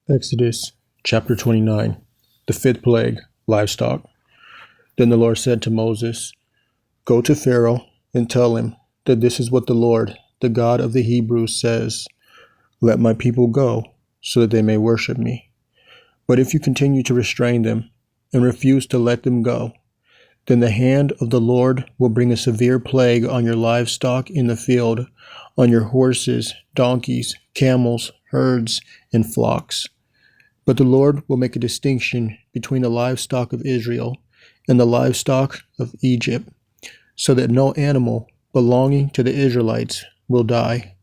Exodus chapter 29, the fifth plague, livestock. Then the Lord said to Moses, "Go to Pharaoh and tell him that this is what the Lord, the God of the Hebrews, says. Let my people go, so that they may worship me. But if you continue to restrain them and refuse to let them go, then the hand of the Lord will bring a severe plague on your livestock in the field, on your horses, donkeys, camels, herds, and flocks. But the Lord will make a distinction between the livestock of Israel and the livestock of Egypt, so that no animal belonging to the Israelites will die."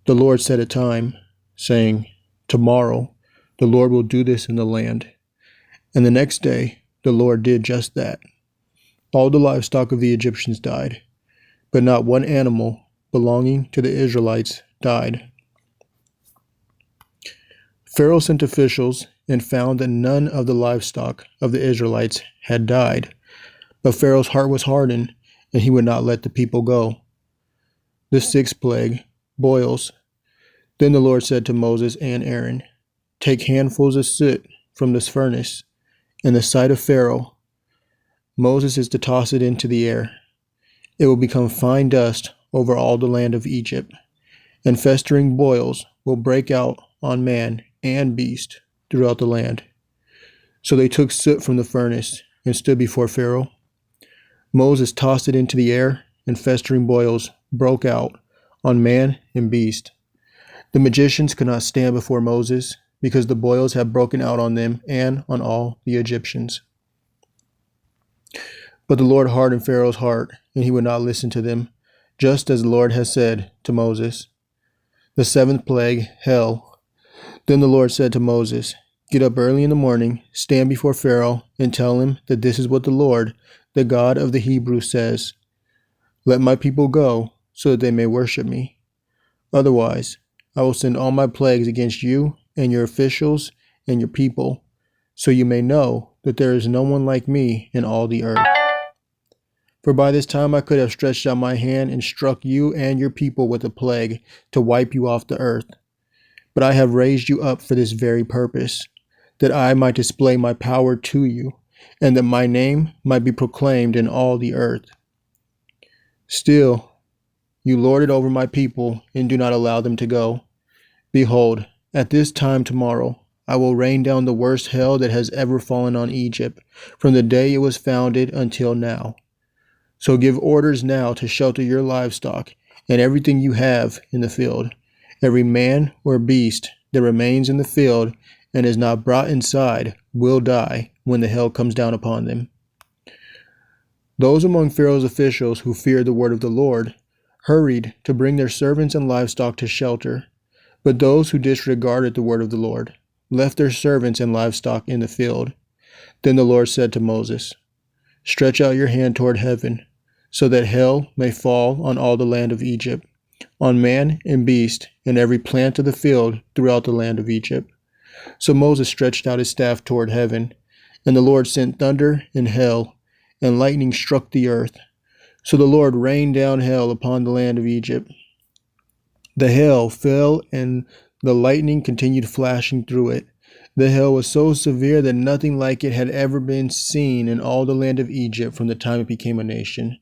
The Lord set a time, saying, "Tomorrow the Lord will do this in the land." And the next day the Lord did just that. All the livestock of the Egyptians died, but not one animal belonging to the Israelites died. Pharaoh sent officials and found that none of the livestock of the Israelites had died. But Pharaoh's heart was hardened, and he would not let the people go. The sixth plague, boils. Then the Lord said to Moses and Aaron, "Take handfuls of soot from this furnace in the sight of Pharaoh. Moses is to toss it into the air. It will become fine dust over all the land of Egypt, and festering boils will break out on man and beast throughout the land." So they took soot from the furnace and stood before Pharaoh. Moses tossed it into the air, and festering boils broke out on man and beast. The magicians could not stand before Moses, because the boils had broken out on them and on all the Egyptians. But the Lord hardened Pharaoh's heart, and he would not listen to them, just as the Lord had said to Moses. The seventh plague, hail. Then the Lord said to Moses, "Get up early in the morning, stand before Pharaoh, and tell him that this is what the Lord, the God of the Hebrews, says. Let my people go, so that they may worship me. Otherwise, I will send all my plagues against you and your officials and your people, so you may know that there is no one like me in all the earth. For by this time I could have stretched out my hand and struck you and your people with a plague to wipe you off the earth. But I have raised you up for this very purpose, that I might display my power to you, and that my name might be proclaimed in all the earth. Still, you lord it over my people and do not allow them to go. Behold, at this time tomorrow, I will rain down the worst hail that has ever fallen on Egypt, from the day it was founded until now. So give orders now to shelter your livestock and everything you have in the field. Every man or beast that remains in the field and is not brought inside will die when the hail comes down upon them." Those among Pharaoh's officials who feared the word of the Lord hurried to bring their servants and livestock to shelter. But those who disregarded the word of the Lord left their servants and livestock in the field. Then the Lord said to Moses, "Stretch out your hand toward heaven, so that hail may fall on all the land of Egypt, on man and beast, and every plant of the field throughout the land of Egypt." So Moses stretched out his staff toward heaven, and the Lord sent thunder and hail, and lightning struck the earth. So the Lord rained down hail upon the land of Egypt. The hail fell, and the lightning continued flashing through it. The hail was so severe that nothing like it had ever been seen in all the land of Egypt from the time it became a nation.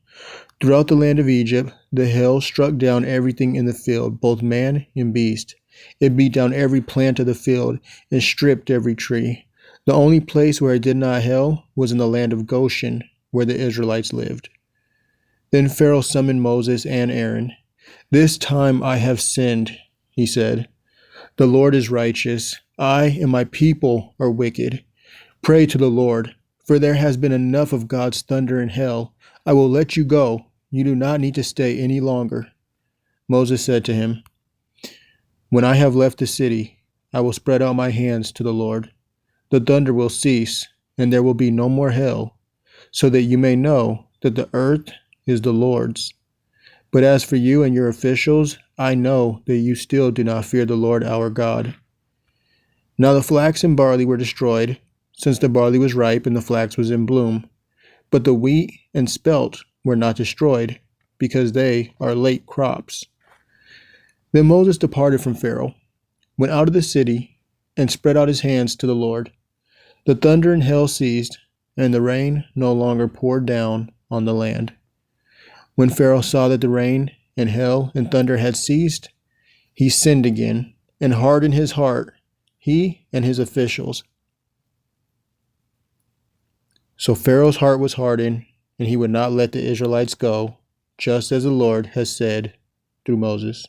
Throughout the land of Egypt, the hail struck down everything in the field, both man and beast. It beat down every plant of the field and stripped every tree. The only place where it did not hail was in the land of Goshen, where the Israelites lived. Then Pharaoh summoned Moses and Aaron. "This time I have sinned," he said. "The Lord is righteous. I and my people are wicked. Pray to the Lord, for there has been enough of God's thunder and hail. I will let you go. You do not need to stay any longer." Moses said to him, "When I have left the city, I will spread out my hands to the Lord. The thunder will cease, and there will be no more hail, so that you may know that the earth is the Lord's. But as for you and your officials, I know that you still do not fear the Lord our God." Now the flax and barley were destroyed, since the barley was ripe and the flax was in bloom. But the wheat and spelt were not destroyed, because they are late crops. Then Moses departed from Pharaoh, went out of the city, and spread out his hands to the Lord. The thunder and hail ceased, and the rain no longer poured down on the land. When Pharaoh saw that the rain and hail and thunder had ceased, he sinned again and hardened his heart, he and his officials. So Pharaoh's heart was hardened, and he would not let the Israelites go, just as the Lord has said through Moses.